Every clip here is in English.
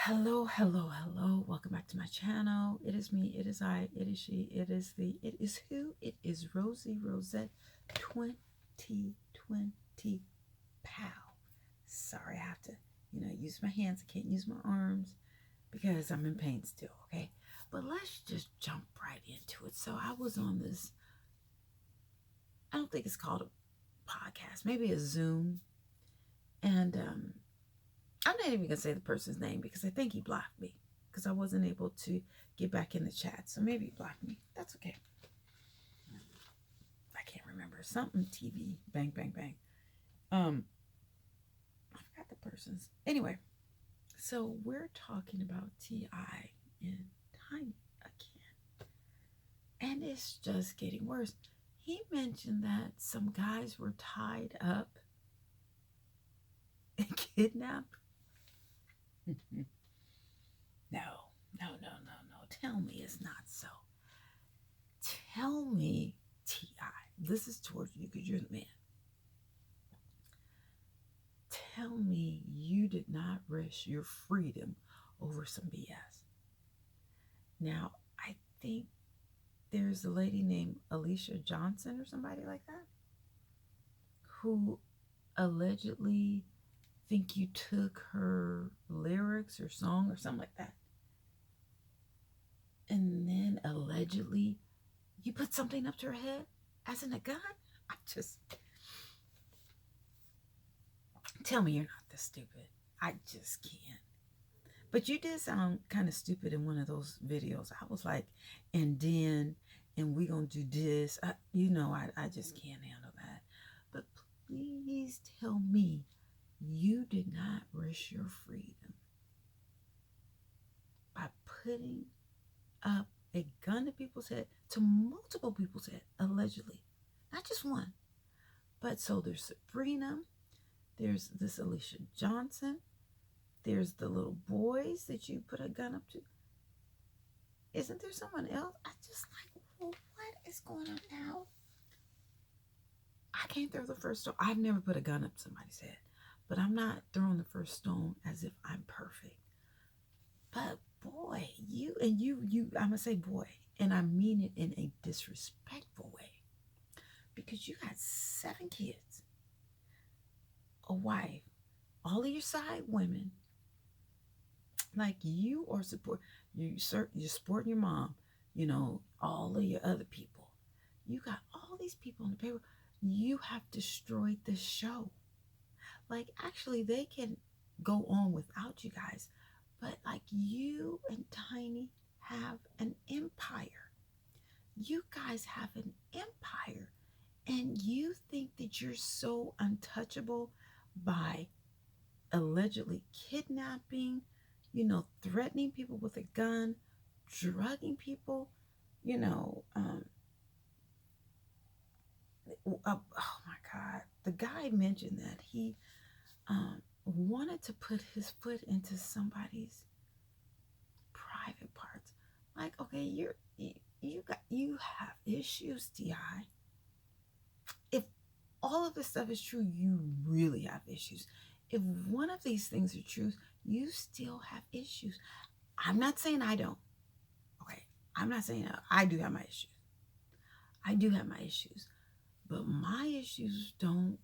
Hello, hello, hello. Welcome back to my channel. It is me, it is I, it is she, it is the, it is who, it is Rosie Rosette 2020 Pow. Sorry, I have to, use my hands. I can't use my arms because I'm in pain still, okay? But let's just jump right into it. So I was on this, I don't think it's called a podcast, maybe a Zoom. And I'm not even going to say the person's name because I think he blocked me because I wasn't able to get back in the chat. So maybe he blocked me. That's okay. I can't remember. Something TV. Bang, bang, bang. I forgot the person's. Anyway, so we're talking about T.I. and Tiny again. And it's just getting worse. He mentioned that some guys were tied up and kidnapped. No, no, no, no, no. Tell me it's not so. Tell me, T.I., this is towards you because you're the man. Tell me you did not risk your freedom over some BS. Now, I think there's a lady named Alicia Johnson or somebody like that who allegedly think you took her lyrics or song or something like that. And then allegedly you put something up to her head as in a gun? I just tell me you're not this stupid. I just can't. But you did sound kind of stupid in one of those videos. I was like, and then, and we gonna do this. I just can't handle that. But please tell me you did not risk your freedom by putting up a gun to people's head, to multiple people's head, allegedly. Not just one. But so there's Sabrina, there's this Alicia Johnson, there's the little boys that you put a gun up to. Isn't there someone else? I just like, well, what is going on now? I can't throw the first stone. I've never put a gun up somebody's head, but I'm not throwing the first stone as if I'm perfect. But boy, I'm gonna say boy, and I mean it in a disrespectful way, because you got 7 kids, a wife, all of your side women. Like you are you're supporting your mom, all of your other people. You got all these people on the paper. You have destroyed the show. Like actually they can go on without you guys, but like you and Tiny have an empire. You guys have an empire, and you think that you're so untouchable by allegedly kidnapping, threatening people with a gun, drugging people, you know. Oh my God. The guy mentioned that he wanted to put his foot into somebody's private parts. Like, okay, you have issues, T.I. If all of this stuff is true, you really have issues. If one of these things are true, you still have issues. I'm not saying I don't. Okay. I'm not saying I do have my issues. I do have my issues. But my issues don't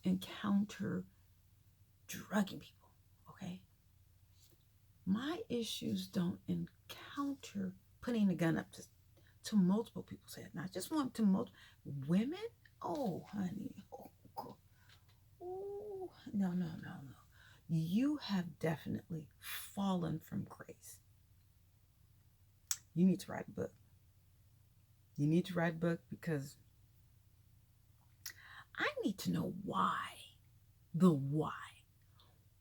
encounter drugging people. Okay. My issues don't encounter putting a gun up to multiple people's head. Not just one, to multiple women. Oh, honey. Oh, no, no, no, no. You have definitely fallen from grace. You need to write a book. You need to write a book because I need to know why. The why.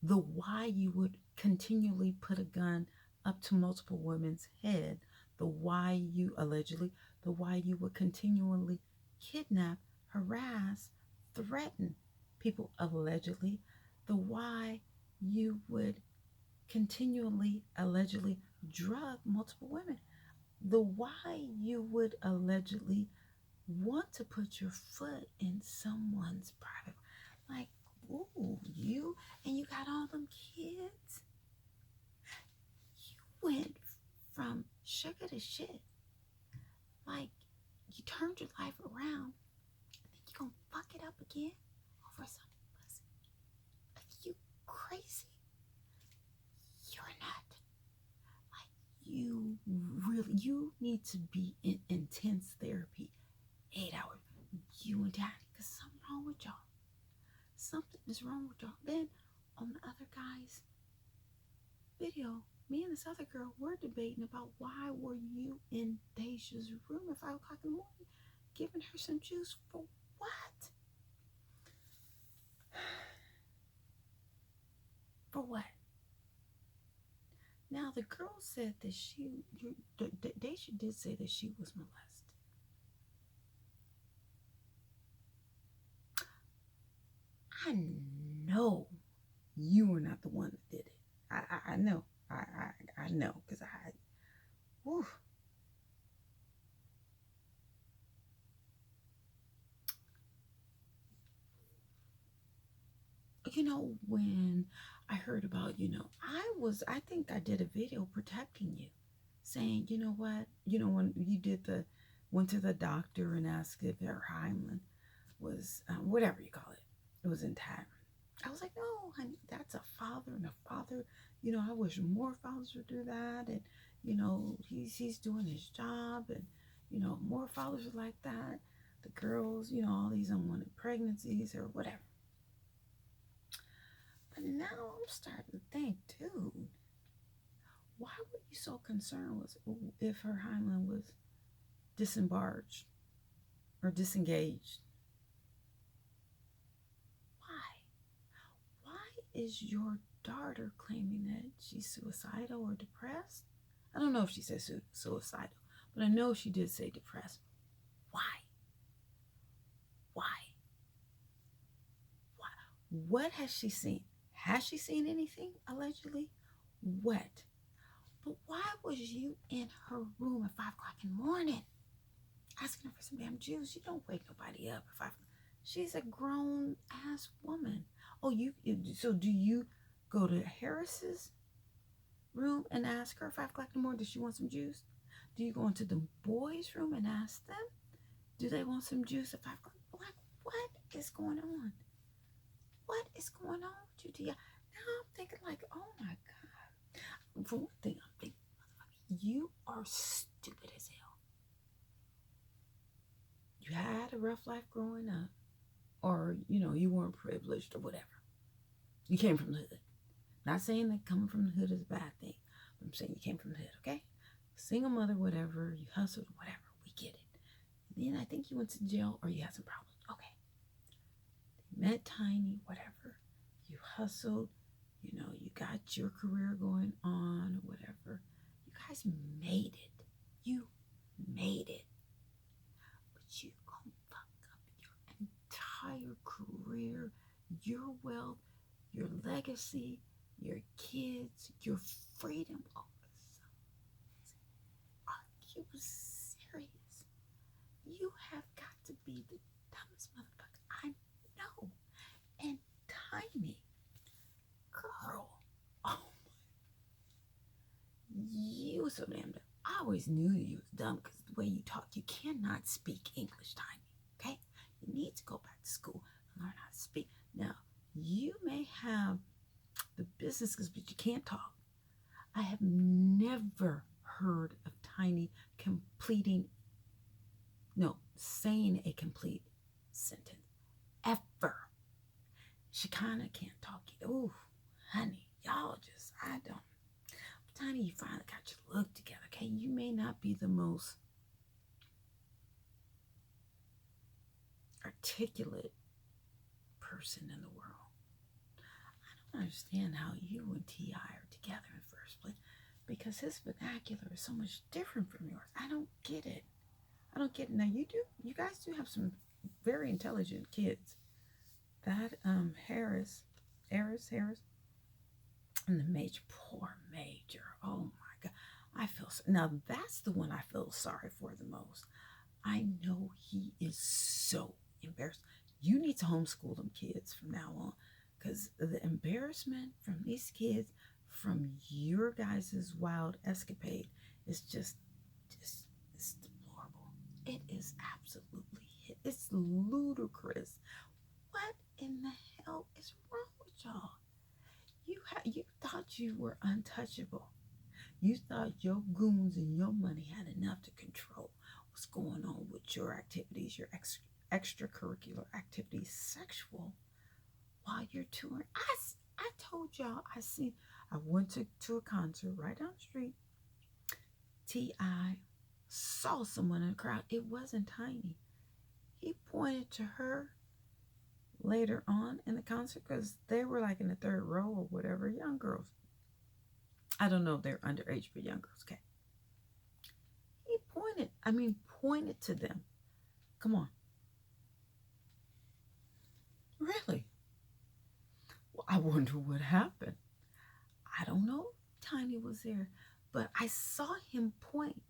The why you would continually put a gun up to multiple women's head. The why you allegedly, the why you would continually kidnap, harass, threaten people allegedly. The why you would continually allegedly drug multiple women. The why you would allegedly want to put your foot in someone's private, like, ooh, you, and you got all them kids. went from sugar to shit. Like, you turned your life around, and then you're gonna fuck it up again over some pussy. Are you crazy? You're not. Like, you need to be in intense therapy 8 hours. You and Daddy, because something wrong with y'all. Something is wrong with y'all. Then on the other guy's video, me and this other girl were debating about why were you in Deja's room at 5 o'clock in the morning, giving her some juice for what? For what? Now the girl said that Deja did say that she was molested. I know you were not the one that did it. I know. I know, because whew. When I heard about, I think I did a video protecting you, saying, you know what, when you went to the doctor and asked if her hymen was, whatever you call it was intact. I was like, no, honey, that's a father, and a father, I wish more fathers would do that, and, he's doing his job, and, more fathers are like that. The girls, all these unwanted pregnancies or whatever. But now I'm starting to think, dude, why were you so concerned with if her hymen was disembarked or disengaged? Why is your daughter claiming that she's suicidal or depressed? I don't know if she said suicidal, but I know she did say depressed. Why? What has she seen? Has she seen anything, allegedly? What? But why was you in her room at 5 o'clock in the morning asking her for some damn juice? You don't wake nobody up at 5 o'clock. She's a grown ass woman. Oh, so do you go to Harris's room and ask her at 5 o'clock in the morning, does she want some juice? Do you go into the boys' room and ask them, do they want some juice at 5 o'clock? Like, what is going on? What is going on with you, Tia? Now I'm thinking like, oh my God. For one thing, I'm thinking, you are stupid as hell. You had a rough life growing up, or, you weren't privileged or whatever. You came from the hood. Not saying that coming from the hood is a bad thing. But I'm saying you came from the hood, okay? Single mother, whatever. You hustled, whatever. We get it. And then I think you went to jail or you had some problems. Okay. You met Tiny, whatever. You hustled. You got your career going on or whatever. You guys made it. You made it. But you gonna fuck up your entire career, your wealth, your legacy, your kids, your freedom over something. Are you serious? You have got to be the dumbest motherfucker I know. And Tiny, girl, oh my, you were so damn dumb. I always knew you was dumb because the way you talk, you cannot speak English, Tiny, okay? You need to go back to school and learn how to speak. Now, you may have the business skills, but you can't talk. I have never heard of Tiny saying a complete sentence. Ever. She kind of can't talk either. Ooh, honey, y'all just, I don't. Tiny, you finally got your look together, okay? You may not be the most articulate person in the world. I don't understand how you and T.I. are together in the first place, because his vernacular is so much different from yours. I don't get it. Now you guys do have some very intelligent kids. That Harris, and the Major, poor Major. Oh my God, now that's the one I feel sorry for the most. I know he is so embarrassed. You need to homeschool them kids from now on, because the embarrassment from these kids from your guys' wild escapade is just it's deplorable. It is absolutely, it's ludicrous. What in the hell is wrong with y'all? You thought you were untouchable. You thought your goons and your money had enough to control what's going on with your activities, your extracurricular activities, sexual, while you're touring. I told y'all I went to a concert right down the street. T.I. saw someone in the crowd. It wasn't Tiny. He pointed to her later on in the concert because they were like in the third row or whatever, young girls. I don't know if they're underage, but young girls, okay. He pointed to them. Come on. Really? Well, I wonder what happened. I don't know if Tiny was there, but I saw him point.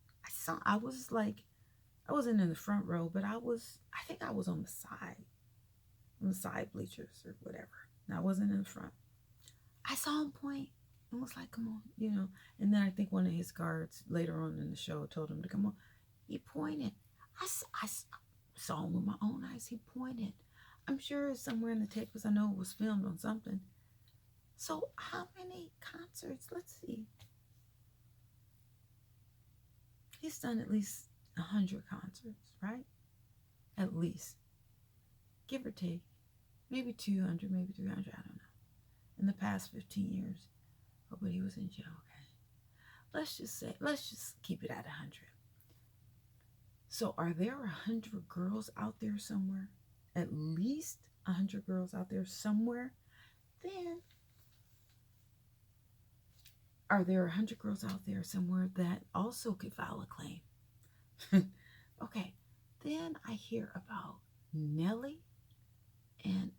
I wasn't in the front row, but I think I was on the side bleachers or whatever. And I wasn't in the front. I saw him point and was like, come on, And then I think one of his guards later on in the show told him to come on. He pointed. I saw him with my own eyes. He pointed. I'm sure it's somewhere in the tape because I know it was filmed on something. So how many concerts? Let's see. He's done at least 100 concerts, right? At least. Give or take. Maybe 200, maybe 300, I don't know. In the past 15 years. Oh, but he was in jail, okay. Let's just keep it at 100. So are there 100 girls out there somewhere? At least 100 girls out there somewhere? Then are there 100 girls out there somewhere that also could file a claim? Okay, then I hear about Nelly and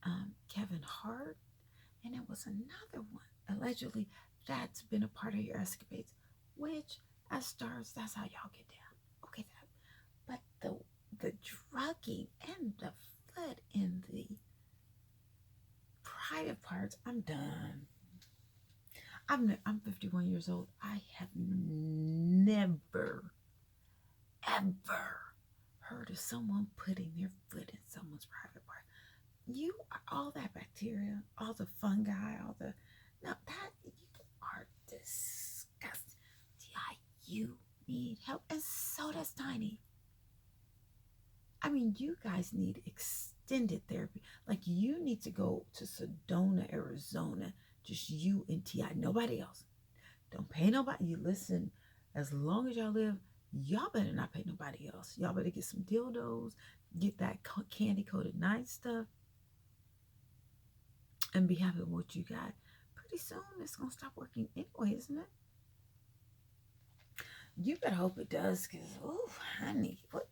Kevin Hart, and it was another one, allegedly, that's been a part of your escapades, which, as stars, that's how y'all get down. Okay, but the drugging and the foot in the private parts, I'm done. I'm 51 years old. I have never, ever heard of someone putting their foot in someone's private part. You are all that bacteria, all the fungi, now that you are disgusting. You need help, and so does Tiny. I mean, you guys need extended therapy. Like, you need to go to Sedona, Arizona. Just you and T.I. Nobody else. Don't pay nobody. You listen, as long as y'all live, y'all better not pay nobody else. Y'all better get some dildos, get that candy-coated night stuff, and be happy with what you got. Pretty soon, it's going to stop working anyway, isn't it? You better hope it does, because, oh, honey, what?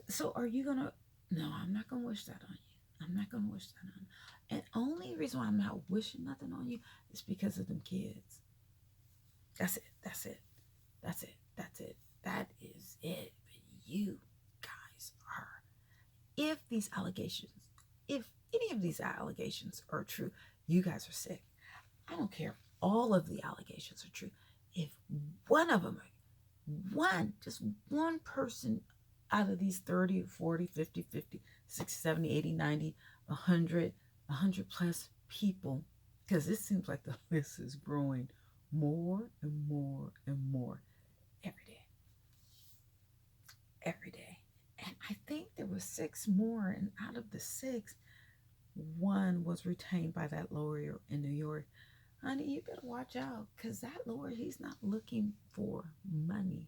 So are you going to... No, I'm not going to wish that on you. I'm not going to wish that on you. And only reason why I'm not wishing nothing on you is because of them kids. That's it. That's it. That's it. That's it. That is it. But you guys are... If any of these allegations are true, you guys are sick. I don't care if all of the allegations are true. If one of them, just one person out of these 30, 40, 50, 60, 70, 80, 90, 100 plus people, because it seems like the list is growing more and more and more every day. Every day. And I think there were 6 more, and out of the 6, one was retained by that lawyer in New York. Honey, you better watch out, because that lawyer, he's not looking for money.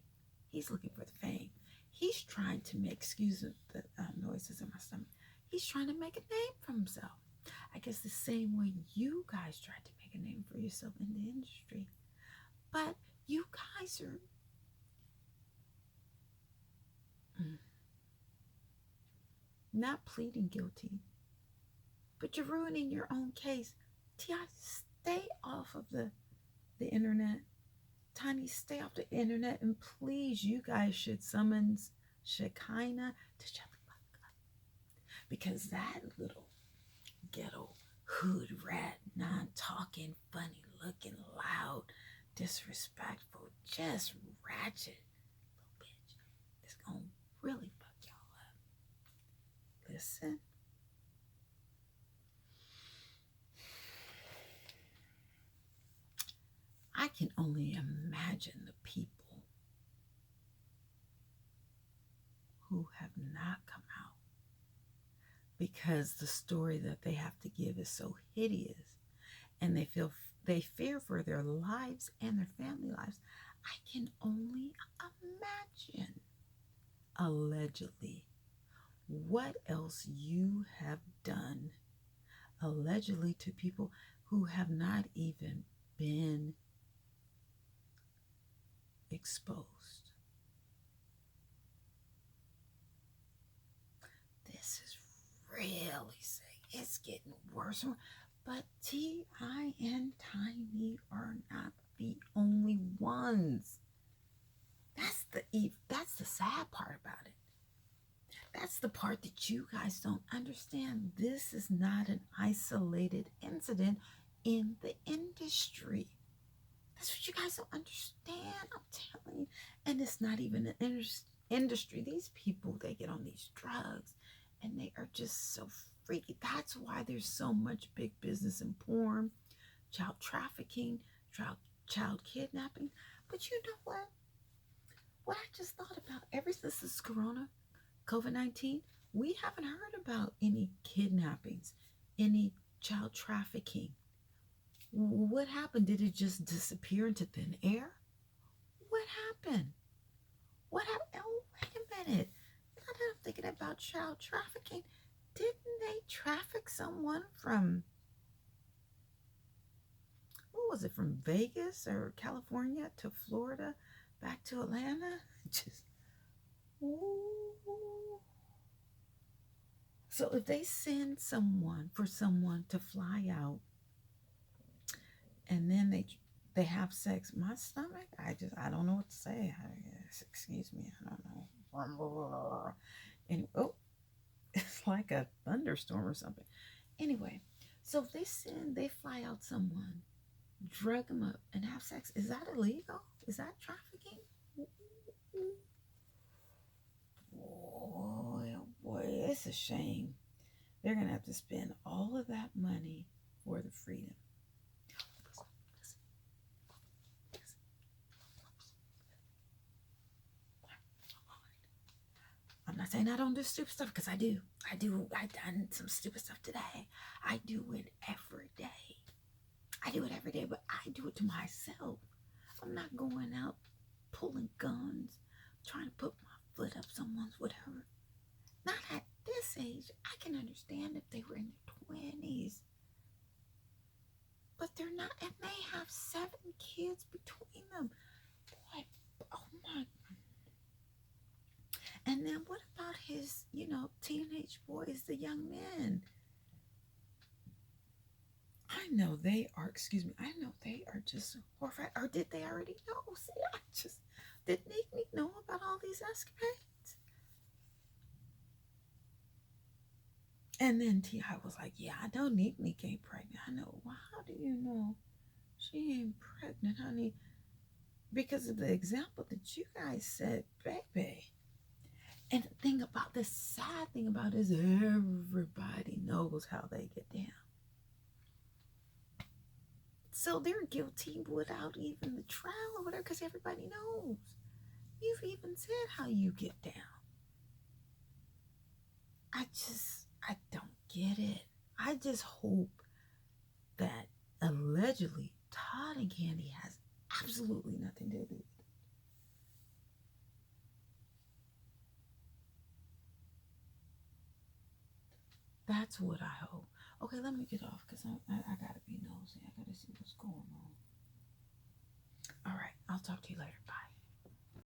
He's looking for the fame. He's trying to make, excuse the noises in my stomach, he's trying to make a name for himself. I guess the same way you guys tried to make a name for yourself in the industry. But you guys are... not pleading guilty, but you're ruining your own case. T.I., stay off of the internet. Tiny, stay off the internet, and please, you guys should summons Shekinah to shut the fuck up, because that little ghetto hood rat, non-talking, funny looking, loud, disrespectful, just ratchet little bitch. It's gonna really fuck y'all up. Listen. I can only imagine the people who have not come out because the story that they have to give is so hideous and they fear for their lives and their family lives. I can only imagine, allegedly, what else you have done allegedly to people who have not even been exposed. This is really sick. It's getting worse and worse. But T.I. and Tiny are not the only ones. That's the sad part about it. That's the part that you guys don't understand. This is not an isolated incident in the industry. That's what you guys don't understand. I'm telling you. And it's not even an industry. These people, they get on these drugs and they are just so freaky. That's why there's so much big business in porn, child trafficking, child kidnapping. But you know what? What I just thought about, ever since this Corona, COVID-19, we haven't heard about any kidnappings, any child trafficking. What happened? Did it just disappear into thin air? What happened? What happened? Oh, wait a minute. Now that I'm thinking about child trafficking, didn't they traffic someone from, what was it, from Vegas or California to Florida, back to Atlanta? Just, ooh. So if they send someone to fly out and then they have sex, my stomach, I don't know what to say. Excuse me, I don't know. And oh, it's like a thunderstorm or something. Anyway, so if they fly out someone, drug them up, and have sex, is that illegal? Is that trafficking? Boy, oh boy, it's a shame. They're gonna have to spend all of that money for the freedom. I'm not saying I don't do stupid stuff, because I do. I've done some stupid stuff today. I do it every day. But I do it to myself. I'm not going out pulling guns, trying to put my foot up someone's whatever. Not at this age. I can understand if they were in their 20s. But they're not, and they have 7 kids between them. Boy, oh my. And then what about his, teenage boys, the young men? I know they are just horrified. Or did they already know? See, did Nick know about all these escapades? And then T.I. was like, yeah, I know Nick ain't pregnant. I know. Well, how do you know she ain't pregnant, honey? Because of the example that you guys said, baby. And the sad thing about it is everybody knows how they get down. So they're guilty without even the trial or whatever, because everybody knows. You've even said how you get down. I don't get it. I just hope that allegedly Todd and Candy has absolutely nothing to do with it. That's what I hope. Okay, let me get off, because I gotta be nosy. I gotta see what's going on. All right, I'll talk to you later. Bye.